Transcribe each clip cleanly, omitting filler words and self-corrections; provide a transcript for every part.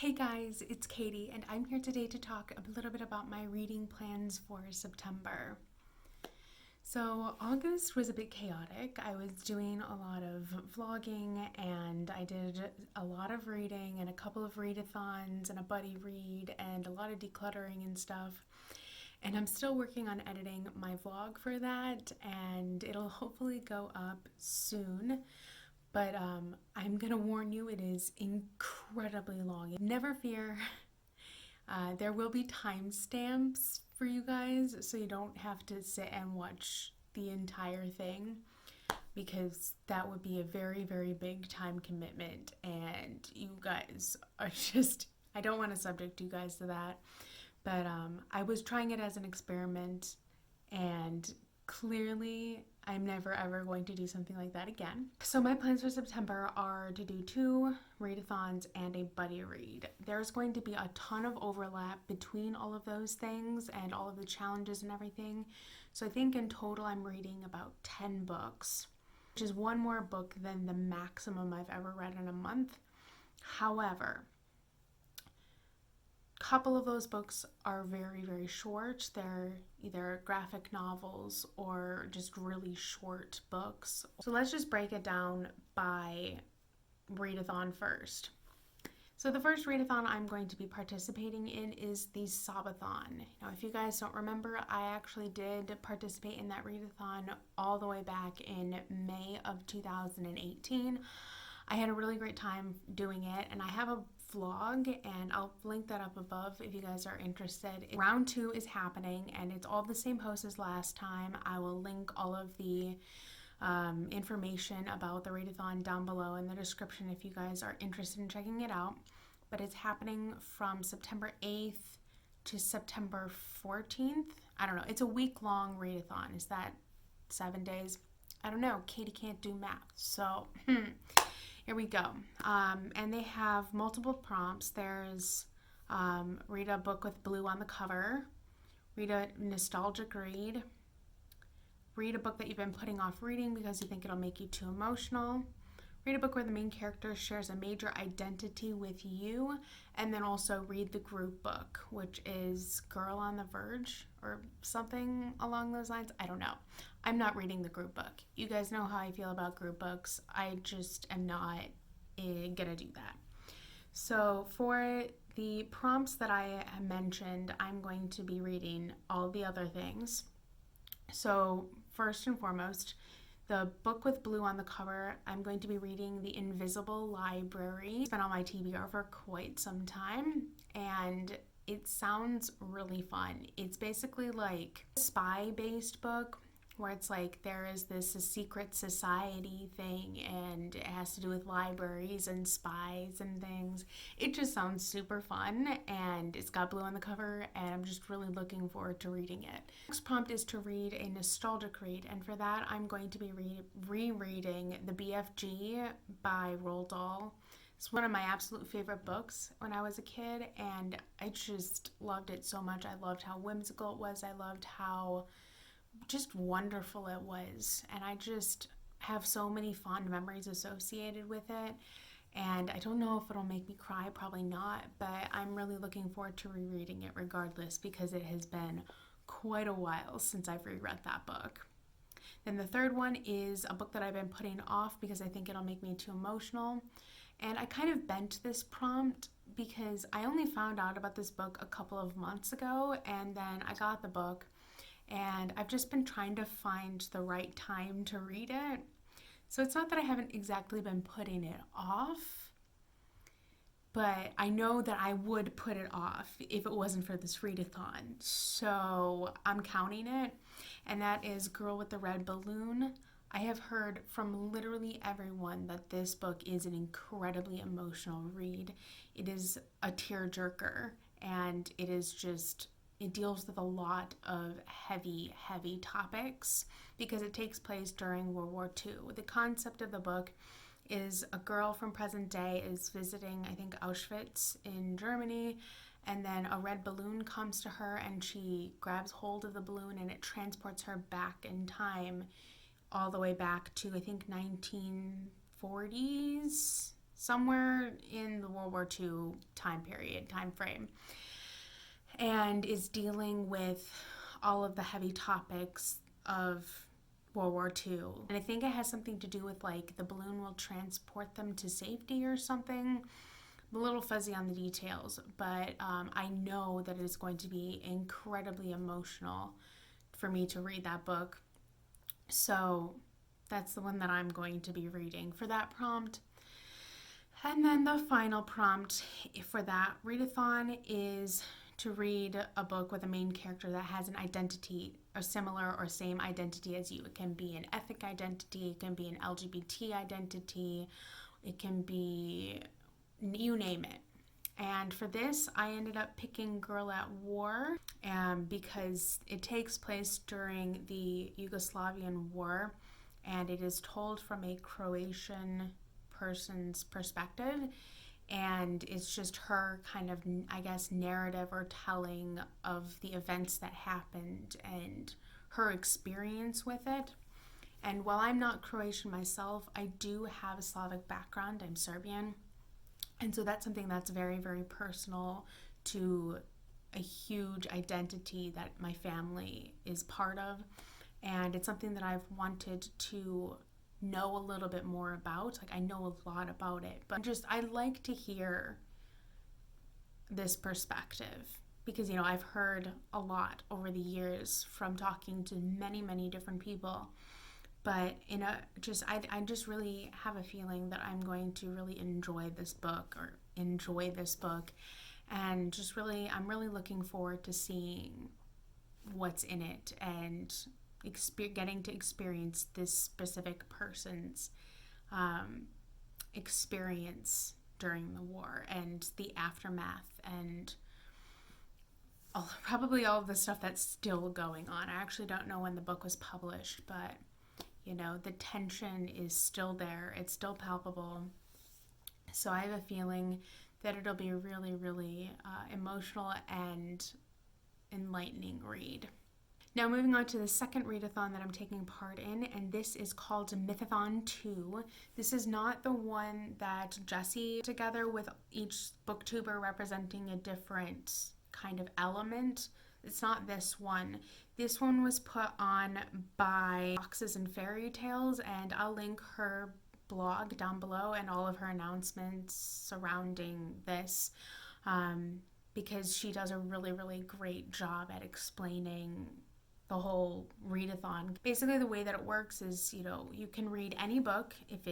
Hey guys, it's Katie, and I'm here today to talk a little bit about my reading plans for September. So, August was a bit chaotic. I was doing a lot of vlogging, and I did a lot of reading, and a couple of readathons, and a buddy read, and a lot of decluttering and stuff. And I'm still working on editing my vlog for that, and it'll hopefully go up soon. But I'm gonna warn you, it is incredibly long. Never fear, there will be timestamps for you guys, so you don't have to sit and watch the entire thing, because that would be a very, very big time commitment, and you guys are just, I don't want to subject you guys to that. But I was trying it as an experiment, and clearly I'm never ever going to do something like that again. So my plans for September are to do 2 readathons and a buddy read. There's going to be a ton of overlap between all of those things and all of the challenges and everything. So I think in total I'm reading about 10 books, which is one more book than the maximum I've ever read in a month. However, couple of those books are very, very short. They're either graphic novels or just really short books. So let's just break it down by readathon first. So the first readathon I'm going to be participating in is the sob-a-thon. Now, if you guys don't remember, I actually did participate in that readathon all the way back in May of 2018. I had a really great time doing it, and I have a vlog, and I'll link that up above if you guys are interested. Round 2 is happening, and it's all the same host as last time. I will link all of the information about the readathon down below in the description if you guys are interested in checking it out. But it's happening from September 8th to September 14th. I don't know. It's a week-long readathon. Is that 7 days? I don't know. Katie can't do math, so here we go. And they have multiple prompts. There's read a book with blue on the cover, read a nostalgic read, read a book that you've been putting off reading because you think it'll make you too emotional, read a book where the main character shares a major identity with you, and then also read the group book, which is Girl on the Verge or something along those lines. I don't know. I'm not reading the group book. You guys know how I feel about group books. I just am not gonna do that. So for the prompts that I mentioned, I'm going to be reading all the other things. So first and foremost, the book with blue on the cover, I'm going to be reading The Invisible Library. It's been on my TBR for quite some time, and it sounds really fun. It's basically like a spy-based book where it's like there is this secret society thing, and it has to do with libraries and spies and things. It just sounds super fun, and it's got blue on the cover, and I'm just really looking forward to reading it. Next prompt is to read a nostalgic read, and for that I'm going to be rereading The BFG by Roald Dahl. It's one of my absolute favorite books when I was a kid, and I just loved it so much. I loved how whimsical it was. I loved how just wonderful it was, and I just have so many fond memories associated with it. And I don't know if it'll make me cry, probably not, but I'm really looking forward to rereading it regardless, because it has been quite a while since I've reread that book. Then the third one is a book that I've been putting off because I think it'll make me too emotional, and I kind of bent this prompt because I only found out about this book a couple of months ago, and then I got the book, and I've just been trying to find the right time to read it. So it's not that I haven't exactly been putting it off, but I know that I would put it off if it wasn't for this readathon. So I'm counting it, and that is Girl with the Red Balloon. I have heard from literally everyone that this book is an incredibly emotional read. It is a tearjerker, and it is just, it deals with a lot of heavy, heavy topics because it takes place during World War II. The concept of the book is a girl from present day is visiting, I think, Auschwitz in Germany, and then a red balloon comes to her, and she grabs hold of the balloon, and it transports her back in time, all the way back to, I think, 1940s, somewhere in the World War II time frame, and is dealing with all of the heavy topics of World War II. And I think it has something to do with like the balloon will transport them to safety or something. I'm a little fuzzy on the details, but I know that it is going to be incredibly emotional for me to read that book. So that's the one that I'm going to be reading for that prompt. And then the final prompt for that readathon is to read a book with a main character that has an identity, a similar or same identity as you. It can be an ethnic identity, it can be an LGBT identity, it can be, you name it. And for this, I ended up picking Girl at War because it takes place during the Yugoslavian War, and it is told from a Croatian person's perspective. And it's just her kind of, I guess, narrative or telling of the events that happened and her experience with it. And while I'm not Croatian myself, I do have a Slavic background. I'm Serbian. And so that's something that's very, very personal to a huge identity that my family is part of. And it's something that I've wanted to know a little bit more about. Like, I know a lot about it, but just I like to hear this perspective because, you know, I've heard a lot over the years from talking to many, many different people. But I just really have a feeling that I'm going to really enjoy this book, and just really, I'm really looking forward to seeing what's in it and getting to experience this specific person's experience during the war and the aftermath and probably all of the stuff that's still going on. I actually don't know when the book was published, but you know, the tension is still there. It's still palpable. So I have a feeling that it'll be a really, really emotional and enlightening read. Now moving on to the second readathon that I'm taking part in, and this is called Mythathon 2. This is not the one that Jessie together with each booktuber representing a different kind of element. It's not this one. This one was put on by Foxes and Fairy Tales, and I'll link her blog down below and all of her announcements surrounding this because she does a really, really great job at explaining the whole readathon. Basically, the way that it works is, you know, you can read any book. If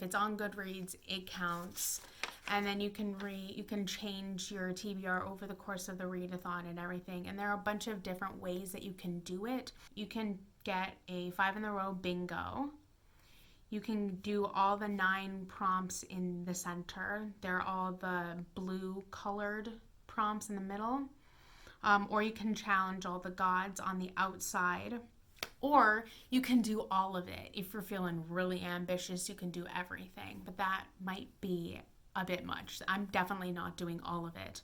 it's on Goodreads, it counts. And then you can change your TBR over the course of the readathon and everything. And there are a bunch of different ways that you can do it. You can get a 5 in a row bingo. You can do all the 9 prompts in the center. They're all the blue colored prompts in the middle. Or you can challenge all the gods on the outside. Or you can do all of it. If you're feeling really ambitious, you can do everything. But that might be a bit much. I'm definitely not doing all of it.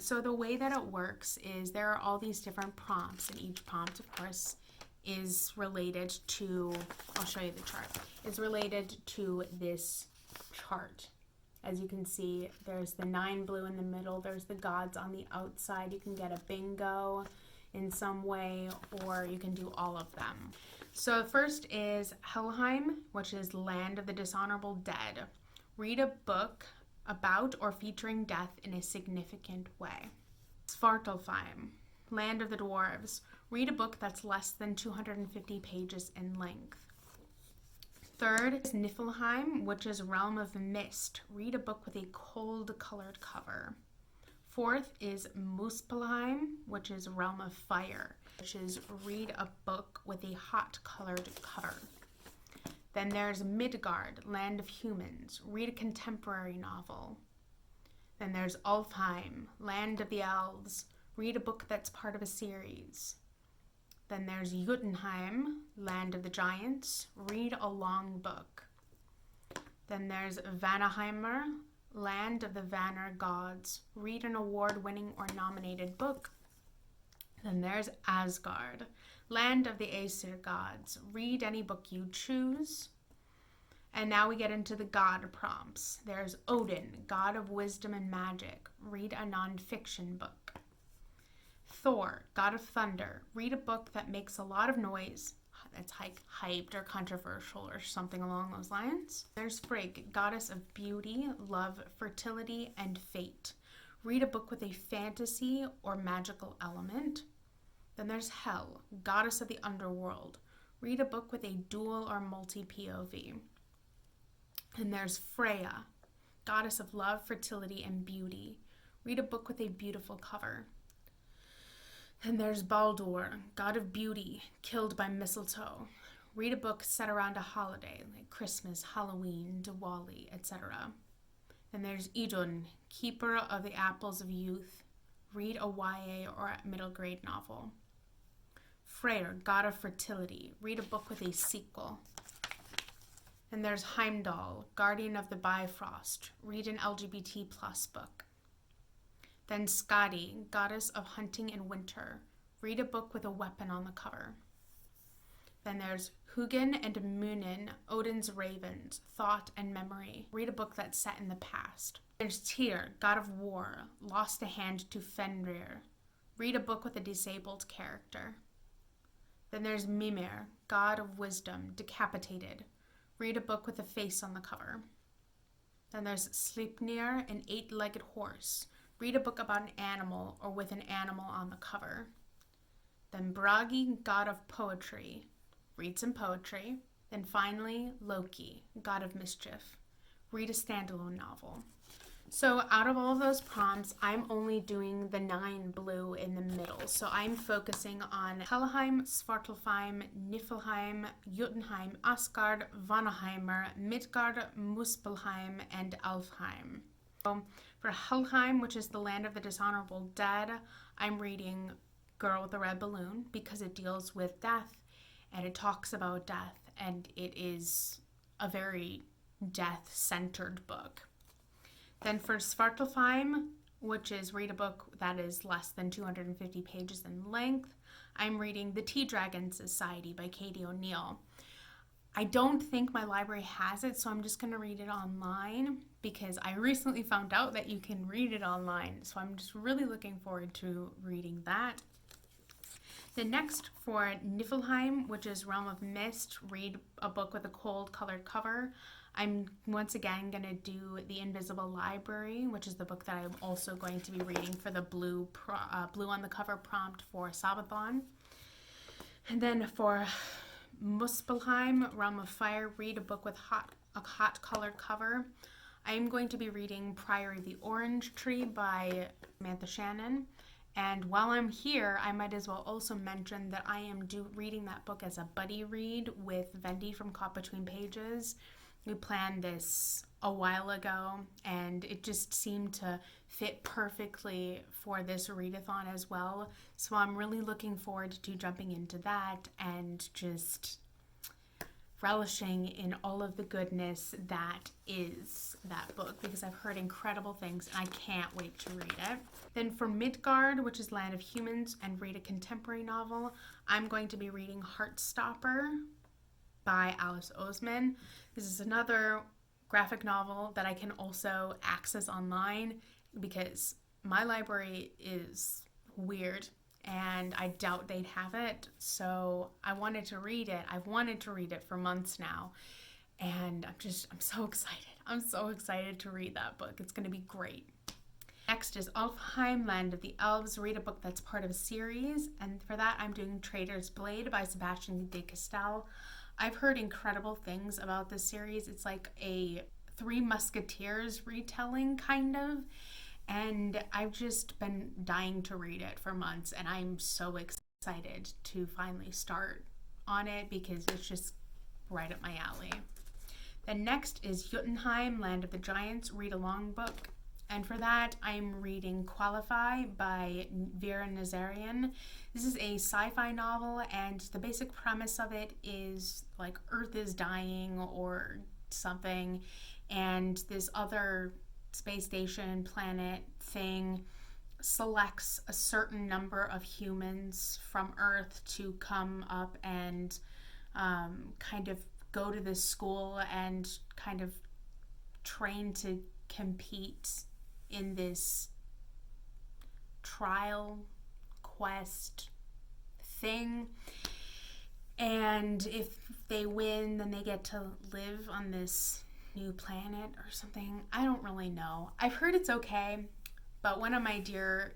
So the way that it works is there are all these different prompts, and each prompt, of course, is related to, I'll show you the chart, is related to this chart. As you can see, there's the 9 blue in the middle, there's the gods on the outside. You can get a bingo in some way, or you can do all of them. So first is Helheim, which is Land of the Dishonorable Dead. Read a book about or featuring death in a significant way. Sparta Fine, Land of the Dwarves. Read a book that's less than 250 pages in length. Third is Niflheim, which is Realm of Mist. Read a book with a cold colored cover. Fourth is Muspelheim, which is Realm of Fire, which is read a book with a hot colored cover. Then there's Midgard, Land of Humans. Read a contemporary novel. Then there's Alfheim, Land of the Elves. Read a book that's part of a series. Then there's Jotunheim, Land of the Giants. Read a long book. Then there's Vanaheimer, Land of the Vanir Gods. Read an award-winning or nominated book. Then there's Asgard, Land of the Aesir Gods. Read any book you choose. And now we get into the god prompts. There's Odin, god of wisdom and magic. Read a non-fiction book. Thor, god of thunder. Read a book that makes a lot of noise, that's hyped or controversial or something along those lines. There's Frigg, goddess of beauty, love, fertility, and fate. Read a book with a fantasy or magical element. Then there's Hel, goddess of the underworld. Read a book with a dual or multi-POV. And there's Freya, goddess of love, fertility, and beauty. Read a book with a beautiful cover. And there's Baldur, god of beauty, killed by mistletoe. Read a book set around a holiday, like Christmas, Halloween, Diwali, etc. Then there's Idun, keeper of the apples of youth. Read a YA or middle grade novel. Freyr, god of fertility. Read a book with a sequel. And there's Heimdall, guardian of the Bifrost. Read an LGBT+ book. Then Skadi, goddess of hunting in winter. Read a book with a weapon on the cover. Then there's Hugin and Munin, Odin's ravens, thought and memory. Read a book that's set in the past. There's Tyr, god of war, lost a hand to Fenrir. Read a book with a disabled character. Then there's Mimir, god of wisdom, decapitated. Read a book with a face on the cover. Then there's Sleipnir, an 8-legged horse. Read a book about an animal or with an animal on the cover. Then Bragi, god of poetry. Read some poetry. Then finally, Loki, god of mischief. Read a standalone novel. So out of all of those prompts, I'm only doing the 9 blue in the middle. So I'm focusing on Helheim, Sparta Fine, Niflheim, Jotunheim, Asgard, Vanaheimr, Midgard, Muspelheim, and Alfheim. So for Helheim, which is the land of the dishonorable dead, I'm reading Girl with the Red Balloon because it deals with death and it talks about death, and it is a very death-centered book. Then for Svartalfheim, which is read a book that is less than 250 pages in length, I'm reading The Tea Dragon Society by Katie O'Neill. I don't think my library has it, so I'm just going to read it online because I recently found out that you can read it online. So I'm just really looking forward to reading that. The next for Niflheim, which is Realm of Mist, read a book with a cold colored cover. I'm once again going to do The Invisible Library, which is the book that I'm also going to be reading for the blue on the cover prompt for sob-a-thon. And then for Muspelheim, Realm of Fire, read a book with a hot colored cover. I am going to be reading Priory the Orange Tree by Samantha Shannon. And while I'm here, I might as well also mention that I am reading that book as a buddy read with Vendi from Caught Between Pages. We planned this a while ago, and it just seemed to fit perfectly for this readathon as well. So I'm really looking forward to jumping into that and just relishing in all of the goodness that is that book, because I've heard incredible things and I can't wait to read it. Then for Midgard, which is Land of Humans, and read a contemporary novel, I'm going to be reading Heartstopper by Alice Oseman. This is another graphic novel that I can also access online because my library is weird and I doubt they'd have it. So I wanted to read it. I've wanted to read it for months now. And I'm so excited. I'm so excited to read that book. It's going to be great. Next is Alfheim, Land of the Elves. Read a book that's part of a series. And for that, I'm doing Traitors Blade by Sebastian de Castell. I've heard incredible things about this series. It's like a Three Musketeers retelling, kind of. And I've just been dying to read it for months, and I'm so excited to finally start on it because it's just right up my alley. Then next is Jotunheim, Land of the Giants, read along book. And for that, I'm reading Qualify by Vera Nazarian. This is a sci-fi novel, and the basic premise of it is like Earth is dying or something, and this other space station, planet thing selects a certain number of humans from Earth to come up and kind of go to this school and kind of train to compete in this trial quest thing. And if they win, then they get to live on this new planet or something. I don't really know. I've heard it's okay, but one of my dear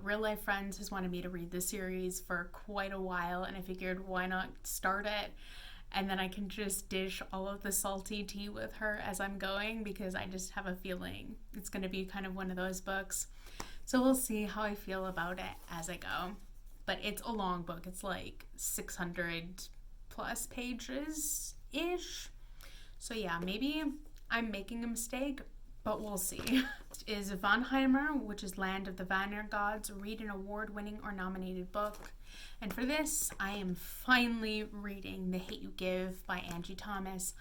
real life friends has wanted me to read this series for quite a while, and I figured why not start it, and then I can just dish all of the salty tea with her as I'm going, because I just have a feeling it's going to be kind of one of those books. So we'll see how I feel about it as I go. But it's a long book. It's like 600 plus pages-ish. So yeah, maybe I'm making a mistake, but we'll see. Is Valheimer, which is Land of the Vanir Gods, read an award-winning or nominated book. And for this, I am finally reading The Hate You Give by Angie Thomas.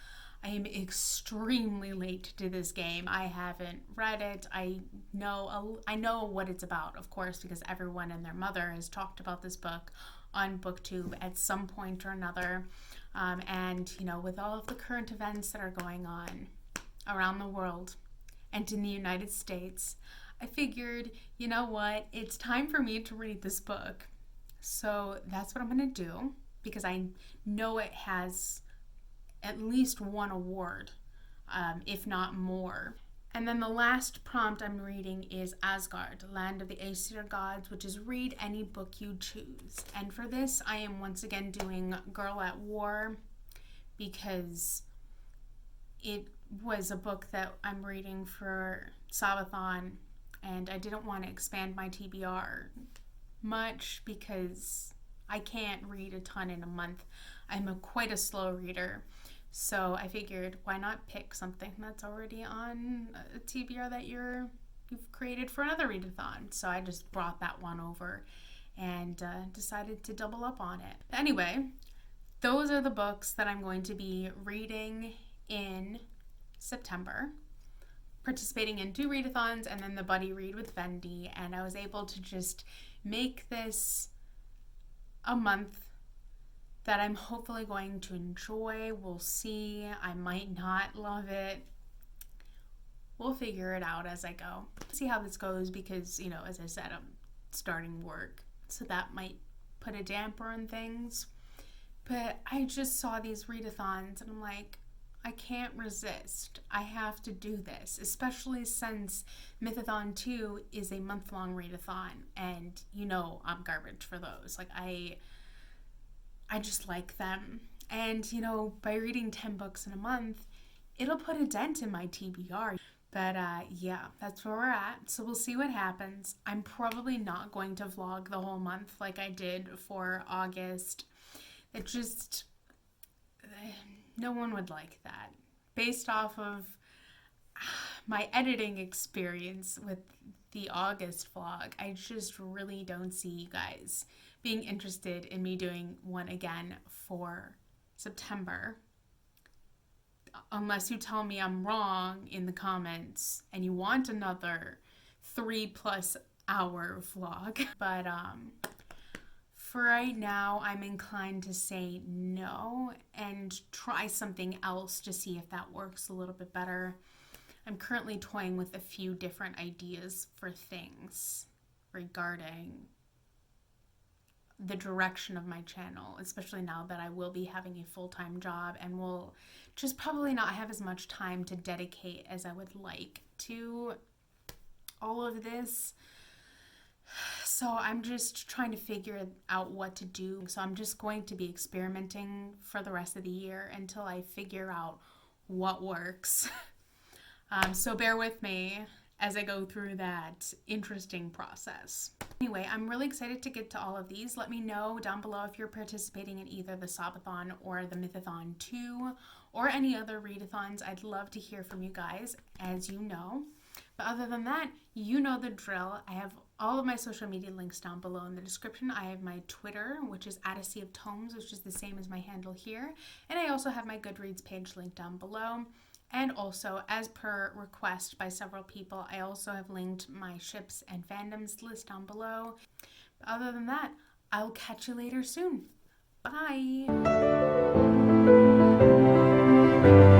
I am extremely late to this game. I haven't read it. I know what it's about, of course, because everyone and their mother has talked about this book on Booktube at some point or another. And, you know, with all of the current events that are going on around the world and in the United States, I figured, you know what, it's time for me to read this book. So that's what I'm going to do, because I know it has at least one award, if not more. And then the last prompt I'm reading is Asgard, Land of the Aesir Gods, which is read any book you choose. And for this, I am once again doing Girl at War, because it was a book that I'm reading for sob-a-thon, and I didn't want to expand my TBR much because I can't read a ton in a month. I'm quite a slow reader. So I figured, why not pick something that's already on a TBR that you've created for another readathon. So I just brought that one over and decided to double up on it. Anyway, those are the books that I'm going to be reading in September, participating in 2 readathons and then the buddy read with Vendi. And I was able to just make this a month that I'm hopefully going to enjoy. We'll see. I might not love it. We'll figure it out as I go. See how this goes, because, you know, as I said, I'm starting work, so that might put a damper on things. But I just saw these readathons and I'm like, I can't resist. I have to do this, especially since Mythathon 2 is a month-long readathon, and you know I'm garbage for those. Like, I just like them. And, you know, by reading 10 books in a month, it'll put a dent in my TBR. But, yeah, that's where we're at. So we'll see what happens. I'm probably not going to vlog the whole month like I did for August. It just, no one would like that. Based off of my editing experience with the August vlog, I just really don't see you guys being interested in me doing one again for September, unless you tell me I'm wrong in the comments and you want another 3+ hour vlog. But for right now, I'm inclined to say no and try something else to see if that works a little bit better. I'm currently toying with a few different ideas for things regarding the direction of my channel, especially now that I will be having a full-time job and will just probably not have as much time to dedicate as I would like to all of this. So I'm just trying to figure out what to do. So I'm just going to be experimenting for the rest of the year until I figure out what works. So bear with me as I go through that interesting process. Anyway, I'm really excited to get to all of these. Let me know down below if you're participating in either the sob-a-thon or the Mythathon 2 or any other readathons. I'd love to hear from you guys, as you know. But other than that, you know the drill. I have all of my social media links down below in the description. I have my Twitter, which is @ASeaOfTomes, which is the same as my handle here. And I also have my Goodreads page linked down below. And also, as per request by several people, I also have linked my ships and fandoms list down below. But other than that, I'll catch you later soon. Bye! you.